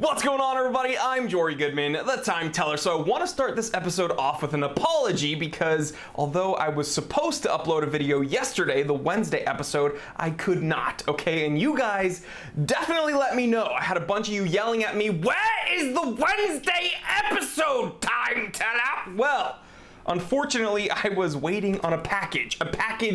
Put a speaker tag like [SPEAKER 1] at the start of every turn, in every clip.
[SPEAKER 1] What's going on, everybody? I'm Jory Goodman, the Time Teller. So I want to start this episode off with an apology because although I was supposed to upload a video yesterday, the Wednesday episode, I could not, okay? And you guys definitely let me know. I had a bunch of you yelling at me, where is the Wednesday episode, Time Teller? Well, unfortunately, I was waiting on a package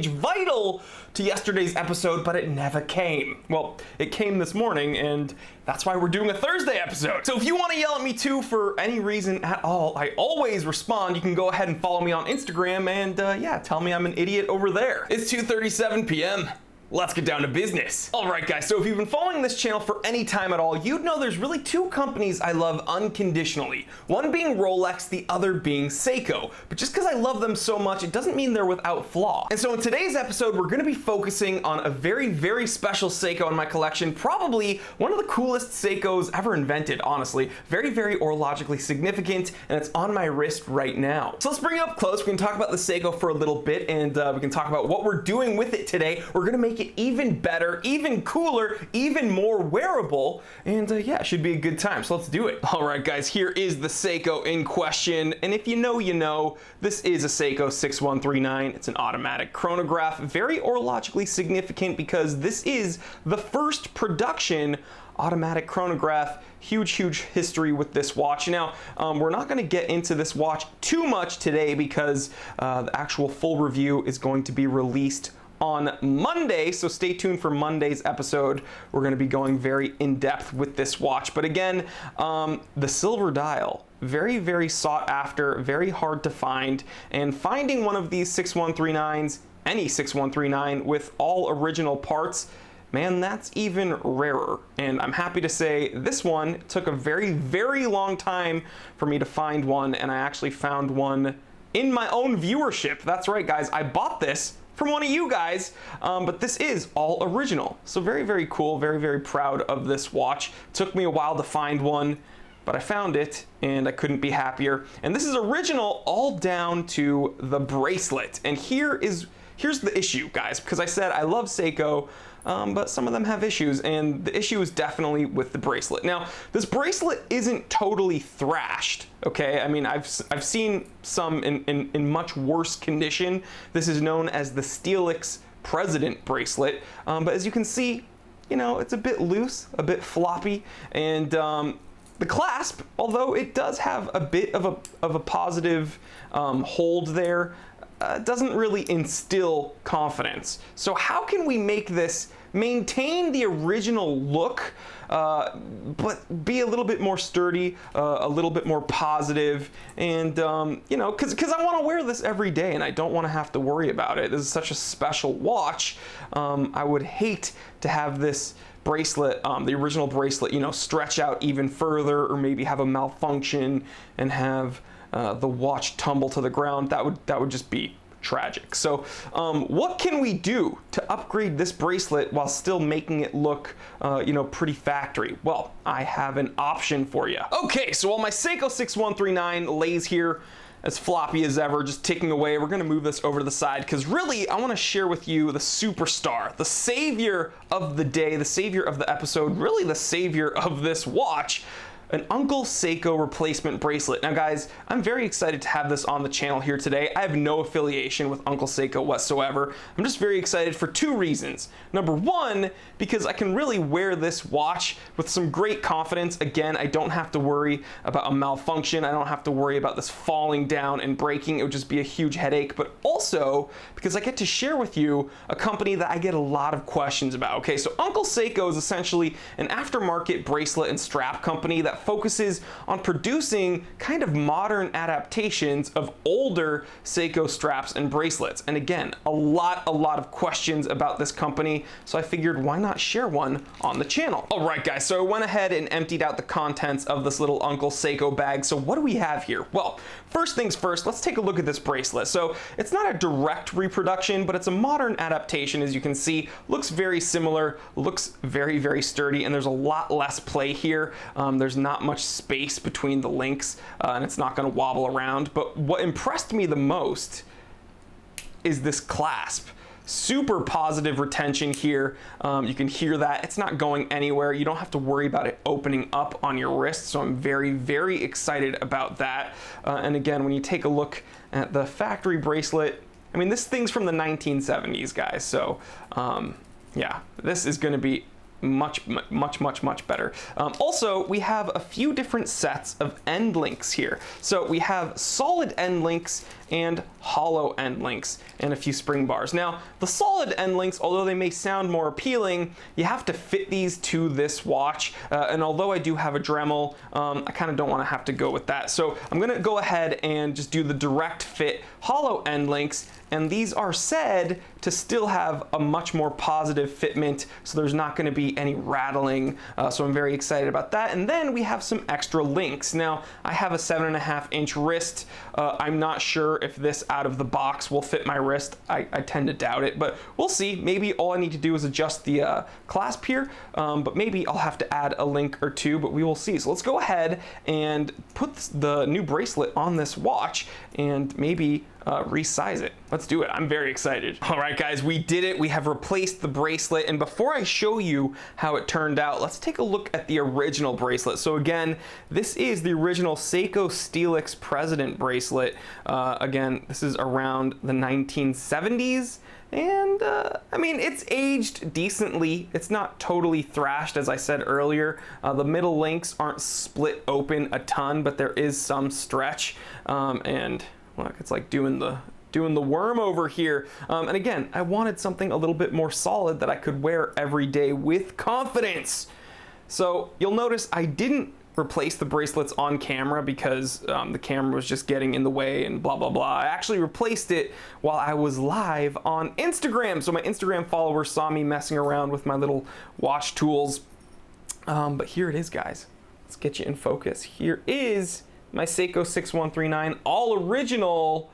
[SPEAKER 1] vital to yesterday's episode, but it never came. Well, it came this morning, and that's why we're doing a Thursday episode. So if you want to yell at me too for any reason at all, I always respond. You can go ahead and follow me on Instagram and yeah, tell me I'm an idiot over there. It's 2:37 p.m. Let's get down to business. All right, guys, so if you've been following this channel for any time at all, you'd know there's really two companies I love unconditionally. One being Rolex, the other being Seiko. But just because I love them so much, it doesn't mean they're without flaw. And so in today's episode, we're gonna be focusing on a very, very special Seiko in my collection, probably one of the coolest Seikos ever invented, honestly. Very, very horologically significant, and it's on my wrist right now. So let's bring it up close. We can talk about the Seiko for a little bit, and we can talk about what we're doing with it today. We're gonna make it even better, even cooler, even more wearable, and yeah, it should be a good time, so let's do it. All right, guys, here is the Seiko in question, and if you know, you know. This is a Seiko 6139. It's an automatic chronograph, very horologically significant because this is the first production automatic chronograph. Huge history with this watch. Now, we're not going to get into this watch too much today because the actual full review is going to be released on Monday, so stay tuned for Monday's episode. We're going to be going very in-depth with this watch. But again, the silver dial, very, very sought after, very hard to find, and finding one of these 6139s, any 6139 with all original parts, man, that's even rarer. And I'm happy to say this one took a very, very long time for me to find one, and I actually found one in my own viewership. That's right, guys, I bought this from one of you guys, but this is all original. So very, very cool, very, very proud of this watch. Took me a while to find one, but I found it and I couldn't be happier. And this is original all down to the bracelet. And here's the issue, guys, because I said I love Seiko, but some of them have issues, and the issue is definitely with the bracelet. Now, this bracelet isn't totally thrashed, okay? I mean, I've seen some in much worse condition. This is known as the Steelix President bracelet, but as you can see, you know, it's a bit loose, a bit floppy, and the clasp, although it does have a bit of a positive hold there, doesn't really instill confidence. So how can we make this maintain the original look, but be a little bit more sturdy, a little bit more positive, and you know, because I want to wear this every day and I don't want to have to worry about it. This is such a special watch. I would hate to have this bracelet, the original bracelet, you know, stretch out even further, or maybe have a malfunction and have the watch tumble to the ground. That would just be tragic. So what can we do to upgrade this bracelet while still making it look you know, pretty factory? Well, I have an option for you. Okay, so while my Seiko 6139 lays here as floppy as ever, just ticking away, we're gonna move this over to the side because really I want to share with you the superstar, the savior of the day, the savior of the episode, really the savior of this watch, an Uncle Seiko replacement bracelet. Now guys, I'm very excited to have this on the channel here today. I have no affiliation with Uncle Seiko whatsoever. I'm just very excited for two reasons. Number one, because I can really wear this watch with some great confidence. Again, I don't have to worry about a malfunction. I don't have to worry about this falling down and breaking. It would just be a huge headache. But also because I get to share with you a company that I get a lot of questions about. Okay, so Uncle Seiko is essentially an aftermarket bracelet and strap company that focuses on producing kind of modern adaptations of older Seiko straps and bracelets. And again, a lot of questions about this company, so I figured why not share one on the channel. All right, guys, so I went ahead and emptied out the contents of this little Uncle Seiko bag. So what do we have here? Well, first things first, let's take a look at this bracelet. So it's not a direct reproduction, but it's a modern adaptation. As you can see, looks very similar, looks very, very sturdy, and there's a lot less play here. There's not much space between the links, and it's not going to wobble around. But what impressed me the most is this clasp. super positive retention here. You can hear that. It's not going anywhere. You don't have to worry about it opening up on your wrist, so I'm very, very excited about that. And again, when you take a look at the factory bracelet, I mean, this thing's from the 1970s, guys, so yeah, this is going to be much better. Also, we have a few different sets of end links here. So we have solid end links and hollow end links and a few spring bars. Now, the solid end links, although they may sound more appealing, you have to fit these to this watch. And although I do have a Dremel, I kind of don't want to have to go with that. So I'm going to go ahead and just do the direct fit hollow end links. And these are said to still have a much more positive fitment, so there's not going to be any rattling. So I'm very excited about that. And then we have some extra links. Now, I have a 7.5-inch wrist. I'm not sure if this out of the box will fit my wrist. I tend to doubt it, but we'll see. Maybe all I need to do is adjust the clasp here, but maybe I'll have to add a link or two, but we will see. So let's go ahead and put the new bracelet on this watch and maybe resize it. Let's do it. I'm very excited. All right, guys, we did it. We have replaced the bracelet. And before I show you how it turned out, let's take a look at the original bracelet. So again, this is the original Seiko Steelix President bracelet. Again, this is around the 1970s. And I mean, it's aged decently. It's not totally thrashed, as I said earlier. The middle links aren't split open a ton, but there is some stretch. And look, it's like doing the worm over here. And again, I wanted something a little bit more solid that I could wear every day with confidence. So you'll notice I didn't replace the bracelets on camera because the camera was just getting in the way and blah, blah, blah. I actually replaced it while I was live on Instagram. So my Instagram followers saw me messing around with my little watch tools. But here it is, guys. Let's get you in focus. Here is my Seiko 6139, all original,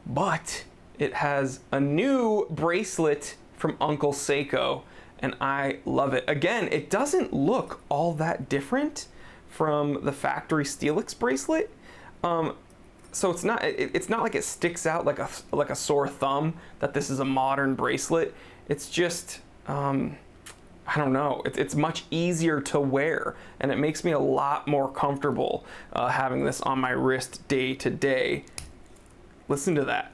[SPEAKER 1] but it has a new bracelet from Uncle Seiko, and I love it. Again, it doesn't look all that different from the factory Steelix bracelet, so it's not like it sticks out like a sore thumb that this is a modern bracelet. It's just I don't know, it's much easier to wear, and it makes me a lot more comfortable having this on my wrist day to day. Listen to that.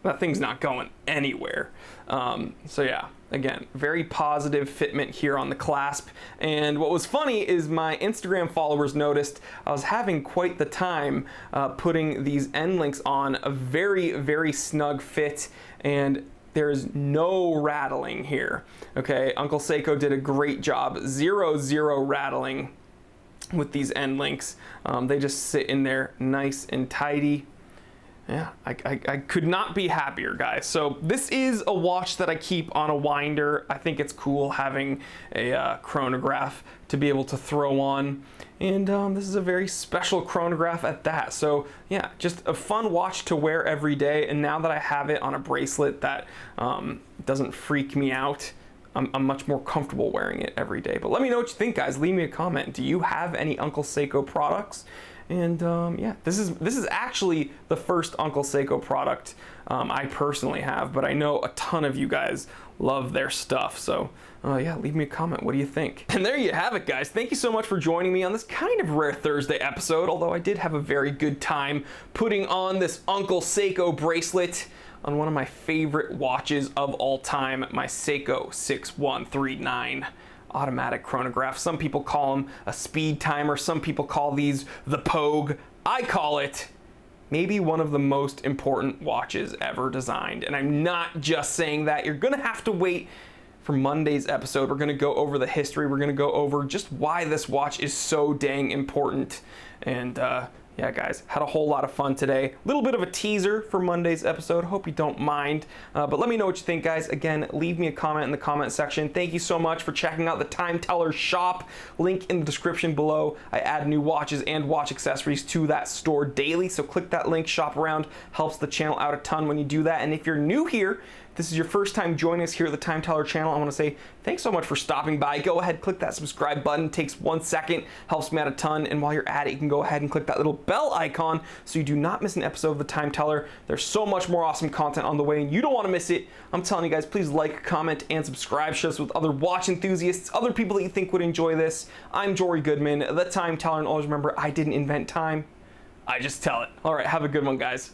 [SPEAKER 1] That thing's not going anywhere. So yeah, again, very positive fitment here on the clasp. And what was funny is my Instagram followers noticed I was having quite the time putting these end links on, a very, very snug fit, and there's no rattling here. Okay, Uncle Seiko did a great job. Zero rattling with these end links. They just sit in there nice and tidy. Yeah, I could not be happier, guys. So this is a watch that I keep on a winder. I think it's cool having a chronograph to be able to throw on. And this is a very special chronograph at that. So yeah, just a fun watch to wear every day. And now that I have it on a bracelet that doesn't freak me out, I'm much more comfortable wearing it every day. But let me know what you think, guys. Leave me a comment. Do you have any Uncle Seiko products? And yeah, this is actually the first Uncle Seiko product I personally have, but I know a ton of you guys love their stuff. So yeah, leave me a comment. What do you think? And there you have it, guys. Thank you so much for joining me on this kind of rare Thursday episode, although I did have a very good time putting on this Uncle Seiko bracelet on one of my favorite watches of all time, my Seiko 6139. Automatic chronograph. Some people call them a speed timer. Some people call these the Pogue. I call it maybe one of the most important watches ever designed. And I'm not just saying that. You're gonna have to wait for Monday's episode. We're gonna go over the history. We're gonna go over just why this watch is so dang important. And yeah, guys, had a whole lot of fun today. A little bit of a teaser for Monday's episode. Hope you don't mind. But let me know what you think, guys. Again, leave me a comment in the comment section. Thank you so much for checking out the Time Teller shop. Link in the description below. I add new watches and watch accessories to that store daily. So click that link, shop around. Helps the channel out a ton when you do that. And if you're new here, If this is your first time joining us here at the Time Teller channel, I want to say thanks so much for stopping by. Go ahead, click that subscribe button. It takes 1 second, helps me out a ton. And while you're at it, you can go ahead and click that little bell icon so you do not miss an episode of the Time Teller. There's so much more awesome content on the way, and you don't want to miss it. I'm telling you guys, please like, comment, and subscribe. Share this with other watch enthusiasts, other people that you think would enjoy this. I'm Jory Goodman, the Time Teller, and always remember, I didn't invent time. I just tell it. All right, have a good one, guys.